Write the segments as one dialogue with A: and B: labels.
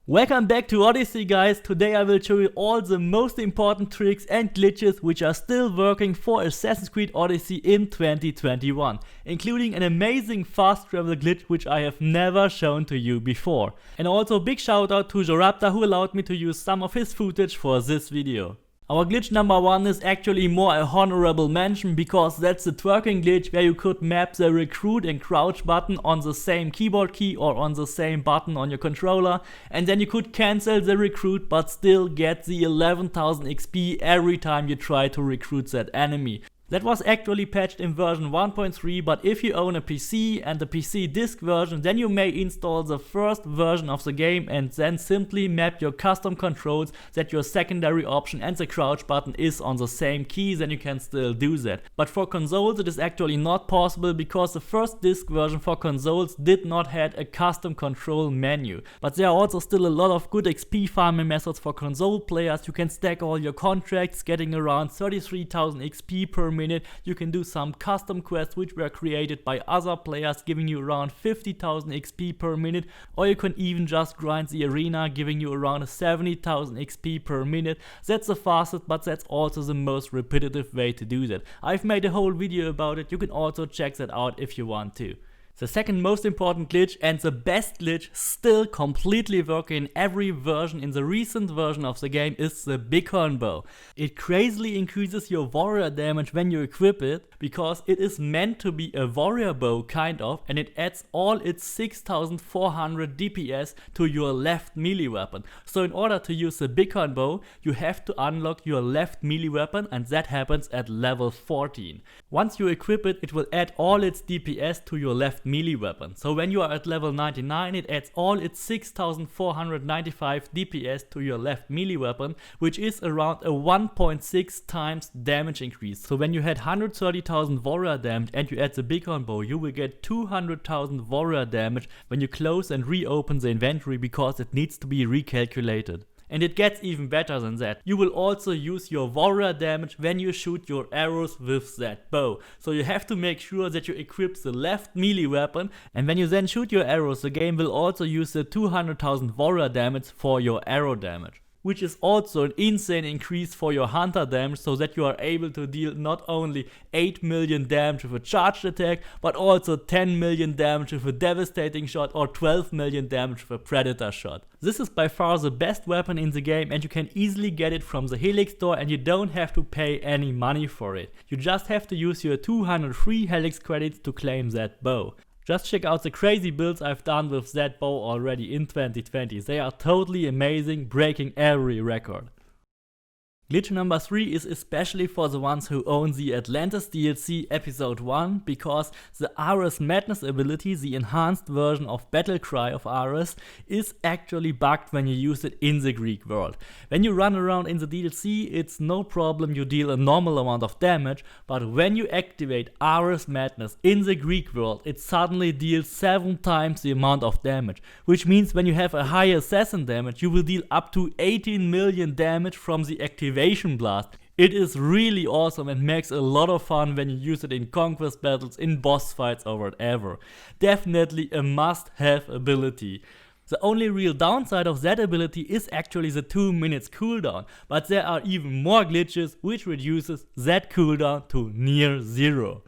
A: Welcome back to Odyssey, guys. Today I will show you all the most important tricks and glitches which are still working for Assassin's Creed Odyssey in 2021, including an amazing fast travel glitch which I have never shown to you before. And also big shout out to Joraptor who allowed me to use some of his footage for this video. Our glitch number 1 is actually more a honorable mention because that's the twerking glitch where you could map the recruit and crouch button on the same keyboard key or on the same button on your controller, and then you could cancel the recruit but still get the 11,000 XP every time you try to recruit that enemy. That was actually patched in version 1.3, but if you own a PC and the PC disk version, then you may install the first version of the game and then simply map your custom controls that your secondary option and the crouch button is on the same key, then you can still do that. But for consoles it is actually not possible because the first disk version for consoles did not have a custom control menu. But there are also still a lot of good XP farming methods for console players. You can stack all your contracts, getting around 33,000 XP per minute. You can do some custom quests which were created by other players giving you around 50,000 XP per minute, or you can even just grind the arena giving you around 70,000 XP per minute. That's the fastest, but that's also the most repetitive way to do that. I've made a whole video about it, you can also check that out if you want to. The second most important glitch and the best glitch still completely working in every version in the recent version of the game is the Bighorn Bow. It crazily increases your warrior damage when you equip it because it is meant to be a warrior bow kind of, and it adds all its 6400 DPS to your left melee weapon. So in order to use the Bighorn Bow you have to unlock your left melee weapon, and that happens at level 14. Once you equip it, it will add all its DPS to your left melee weapon. So when you are at level 99 it adds all its 6495 DPS to your left melee weapon, which is around a 1.6 times damage increase. So when you had 130,000 warrior damage and you add the Bighorn Bow, you will get 200,000 warrior damage when you close and reopen the inventory because it needs to be recalculated. And it gets even better than that. You will also use your warrior damage when you shoot your arrows with that bow. So you have to make sure that you equip the left melee weapon, and when you then shoot your arrows, the game will also use the 200,000 warrior damage for your arrow damage, which is also an insane increase for your hunter damage, so that you are able to deal not only 8 million damage with a charged attack, but also 10 million damage with a devastating shot or 12 million damage with a predator shot. This is by far the best weapon in the game, and you can easily get it from the Helix store and you don't have to pay any money for it. You just have to use your 200 free Helix credits to claim that bow. Just check out the crazy builds I've done with that bow already in 2020. They are totally amazing, breaking every record. Glitch number 3 is especially for the ones who own the Atlantis DLC Episode 1, because the Ares Madness ability, the enhanced version of Battle Cry of Ares, is actually bugged when you use it in the Greek world. When you run around in the DLC, it's no problem, you deal a normal amount of damage, but when you activate Ares Madness in the Greek world, it suddenly deals 7 times the amount of damage, which means when you have a high assassin damage, you will deal up to 18 million damage from the activation blast. It is really awesome and makes a lot of fun when you use it in conquest battles, in boss fights or whatever. Definitely a must-have ability. The only real downside of that ability is actually the 2 minutes cooldown, but there are even more glitches which reduces that cooldown to near zero.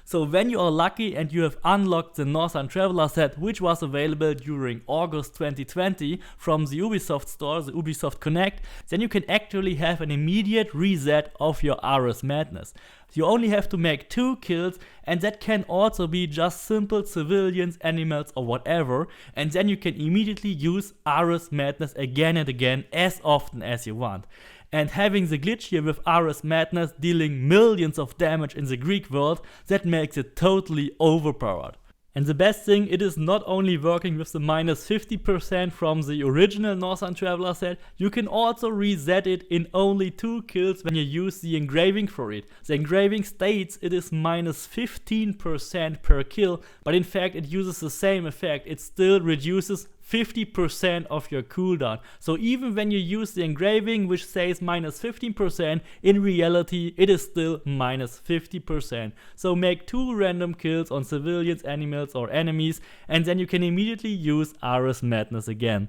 A: So when you are lucky and you have unlocked the Northern Traveler set, which was available during August 2020 from the Ubisoft store, the Ubisoft Connect, then you can actually have an immediate reset of your Ares Madness. You only have to make 2 kills, and that can also be just simple civilians, animals or whatever, and then you can immediately use Ares Madness again and again as often as you want. And having the glitch here with Ares Madness dealing millions of damage in the Greek world, that makes it totally overpowered. And the best thing, it is not only working with the minus 50% from the original Northern Traveler set, you can also reset it in only 2 kills when you use the engraving for it. The engraving states it is minus 15% per kill, but in fact it uses the same effect, it still reduces 50% of your cooldown. So even when you use the engraving which says minus 15%, in reality it is still minus 50%. So make 2 random kills on civilians, animals or enemies, and then you can immediately use Ares Madness again.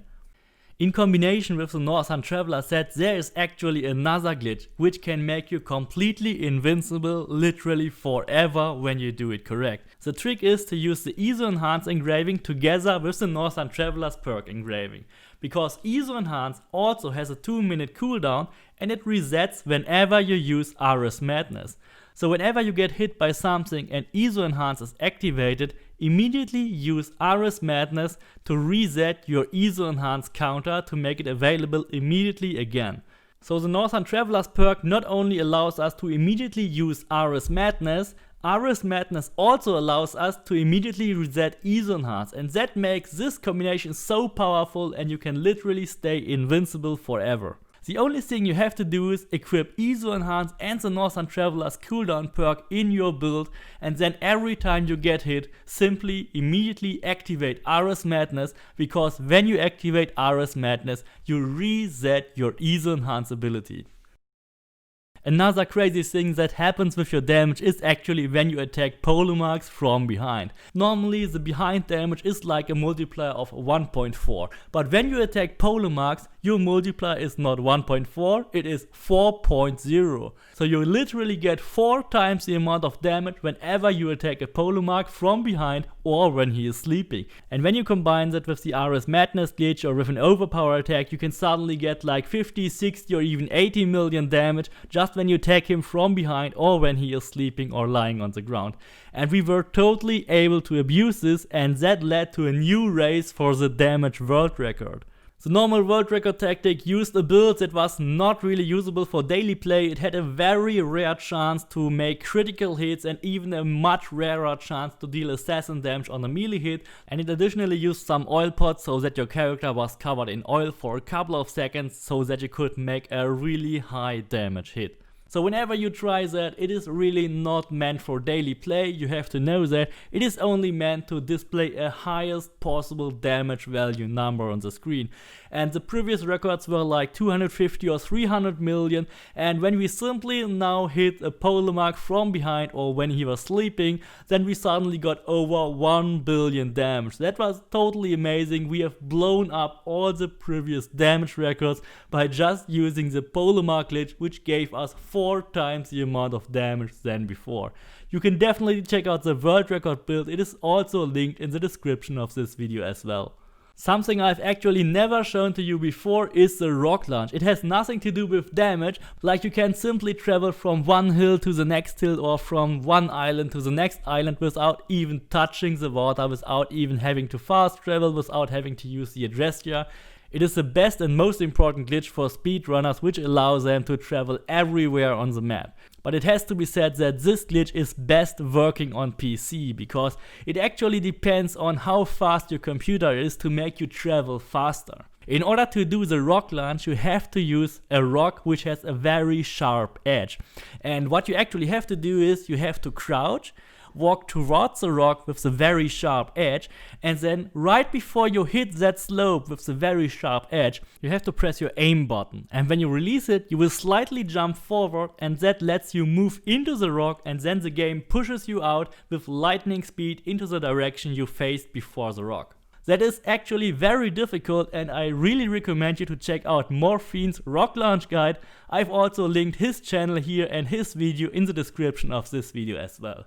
A: In combination with the Northern Traveler set, there is actually another glitch which can make you completely invincible literally forever when you do it correct. The trick is to use the ISO Enhanced engraving together with the Northern Traveler's perk engraving. Because ISO Enhanced also has a 2-minute cooldown and it resets whenever you use Ares Madness. So whenever you get hit by something and ISO Enhanced is activated, immediately use Ares Madness to reset your ISO Enhanced counter to make it available immediately again. So the Northern Traveler's perk not only allows us to immediately use Ares Madness also allows us to immediately reset ISO Enhanced, and that makes this combination so powerful and you can literally stay invincible forever. The only thing you have to do is equip ISO Enhanced and the Northern Traveler's cooldown perk in your build, and then every time you get hit, simply immediately activate Ares Madness, because when you activate Ares Madness, you reset your ISO Enhanced ability. Another crazy thing that happens with your damage is actually when you attack Polemarchs from behind. Normally the behind damage is like a multiplier of 1.4, but when you attack Polemarchs, your multiplier is not 1.4, it is 4.0. So you literally get 4 times the amount of damage whenever you attack a Polemarch from behind or when he is sleeping. And when you combine that with the Ares Madness glitch or with an overpower attack, you can suddenly get like 50, 60 or even 80 million damage just when you attack him from behind or when he is sleeping or lying on the ground. And we were totally able to abuse this, and that led to a new race for the damage world record. The normal world record tactic used a build that was not really usable for daily play. It had a very rare chance to make critical hits and even a much rarer chance to deal assassin damage on a melee hit, and it additionally used some oil pots so that your character was covered in oil for a couple of seconds so that you could make a really high damage hit. So whenever you try that, it is really not meant for daily play. You have to know that it is only meant to display a highest possible damage value number on the screen. And the previous records were like 250 or 300 million, and when we simply now hit a Polemarch from behind or when he was sleeping, then we suddenly got over 1 billion damage. That was totally amazing. We have blown up all the previous damage records by just using the Polemarch glitch, which gave us 4 times the amount of damage than before. You can definitely check out the world record build. It is also linked in the description of this video as well. Something I've actually never shown to you before is the rock launch. It has nothing to do with damage, like you can simply travel from one hill to the next hill or from one island to the next island without even touching the water, without even having to fast travel, without having to use the Adrestia. It is the best and most important glitch for speedrunners, which allows them to travel everywhere on the map. But it has to be said that this glitch is best working on PC, because it actually depends on how fast your computer is to make you travel faster. In order to do the rock launch, you have to use a rock which has a very sharp edge. And what you actually have to do is you have to crouch, walk towards the rock with the very sharp edge, and then right before you hit that slope with the very sharp edge, you have to press your aim button. And when you release it, you will slightly jump forward, and that lets you move into the rock, and then the game pushes you out with lightning speed into the direction you faced before the rock. That is actually very difficult, and I really recommend you to check out Morphine's rock launch guide. I've also linked his channel here and his video in the description of this video as well.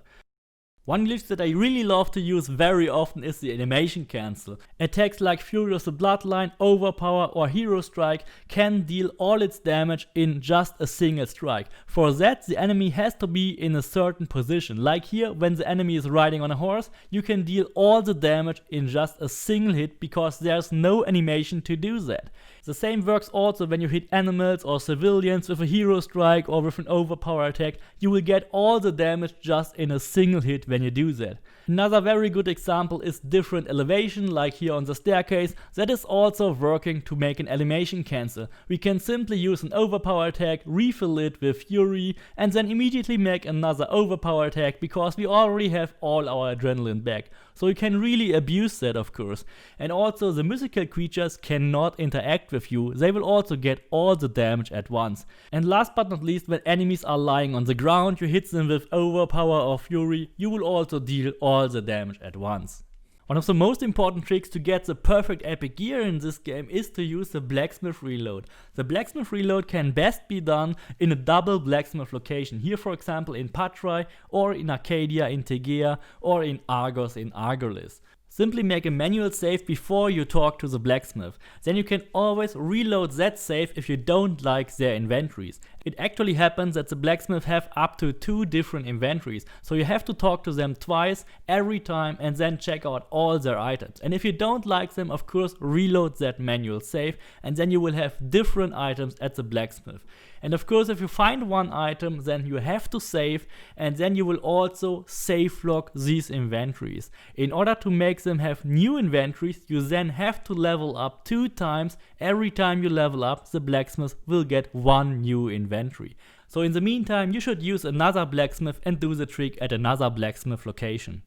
A: One glitch that I really love to use very often is the animation cancel. Attacks like Furious the Bloodline, Overpower or Hero Strike can deal all its damage in just a single strike. For that, the enemy has to be in a certain position. Like here, when the enemy is riding on a horse, you can deal all the damage in just a single hit because there's no animation to do that. The same works also when you hit animals or civilians with a hero strike or with an overpower attack. You will get all the damage just in a single hit when you do that. Another very good example is different elevation, like here on the staircase. That is also working to make an animation cancel. We can simply use an overpower attack, refill it with Fury, and then immediately make another overpower attack because we already have all our adrenaline back. So you can really abuse that, of course. And also the mythical creatures cannot interact with you. They will also get all the damage at once. And last but not least, when enemies are lying on the ground, you hit them with overpower or Fury, you will also deal all the damage at once. One of the most important tricks to get the perfect epic gear in this game is to use the Blacksmith Reload. The Blacksmith Reload can best be done in a double blacksmith location. Here for example in Patrai, or in Arcadia in Tegea, or in Argos in Argolis. Simply make a manual save before you talk to the blacksmith. Then you can always reload that save if you don't like their inventories. It actually happens that the blacksmith have up to 2 different inventories, so you have to talk to them twice every time and then check out all their items. And if you don't like them, of course reload that manual save, and then you will have different items at the blacksmith. And of course if you find one item, then you have to save, and then you will also save log these inventories. In order to make them have new inventories, you then have to level up 2 times. Every time you level up, the blacksmith will get 1 new inventory. So in the meantime, you should use another blacksmith and do the trick at another blacksmith location.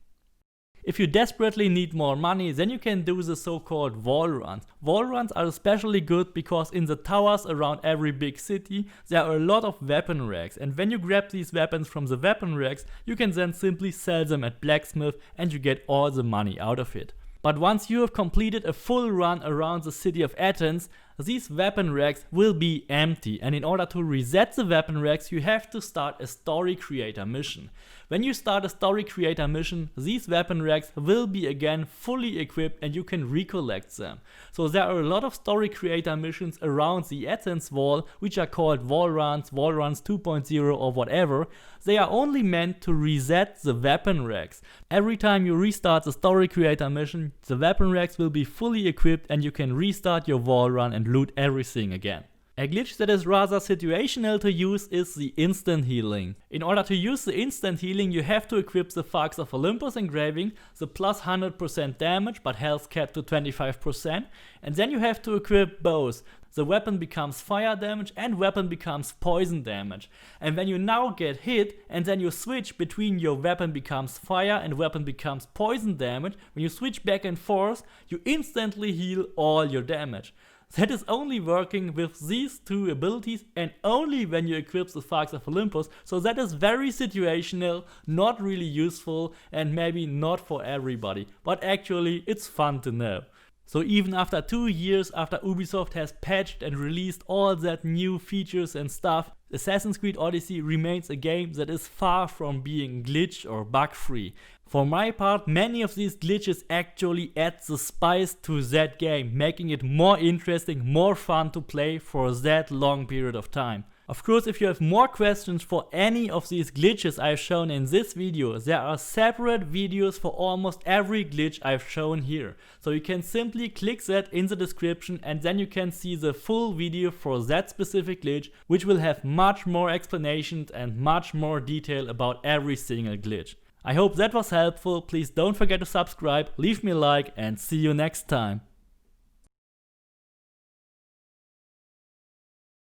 A: If you desperately need more money, then you can do the so-called wall runs. Wall runs are especially good because in the towers around every big city there are a lot of weapon racks, and when you grab these weapons from the weapon racks, you can then simply sell them at blacksmith and you get all the money out of it. But once you have completed a full run around the city of Athens, these weapon racks will be empty, and in order to reset the weapon racks you have to start a story creator mission. When you start a story creator mission, these weapon racks will be again fully equipped and you can recollect them. So there are a lot of story creator missions around the Athens wall which are called wall runs 2.0 or whatever. They are only meant to reset the weapon racks. Every time you restart the story creator mission, the weapon racks will be fully equipped and you can restart your wall run and loot everything again. A glitch that is rather situational to use is the instant healing. In order to use the instant healing you have to equip the Sparks of Olympus engraving, the plus 100% damage but health capped to 25%, and then you have to equip both. The weapon becomes fire damage and weapon becomes poison damage. And when you now get hit and then you switch between your weapon becomes fire and weapon becomes poison damage, when you switch back and forth you instantly heal all your damage. That is only working with these 2 abilities and only when you equip the Sparks of Olympus, so that is very situational, not really useful and maybe not for everybody, but actually it's fun to know. So even after 2 years after Ubisoft has patched and released all that new features and stuff, Assassin's Creed Odyssey remains a game that is far from being glitch or bug free. For my part, many of these glitches actually add the spice to that game, making it more interesting, more fun to play for that long period of time. Of course, if you have more questions for any of these glitches I've shown in this video, there are separate videos for almost every glitch I've shown here. So you can simply click that in the description and then you can see the full video for that specific glitch, which will have much more explanations and much more detail about every single glitch. I hope that was helpful. Please don't forget to subscribe, leave me a like and see you next time.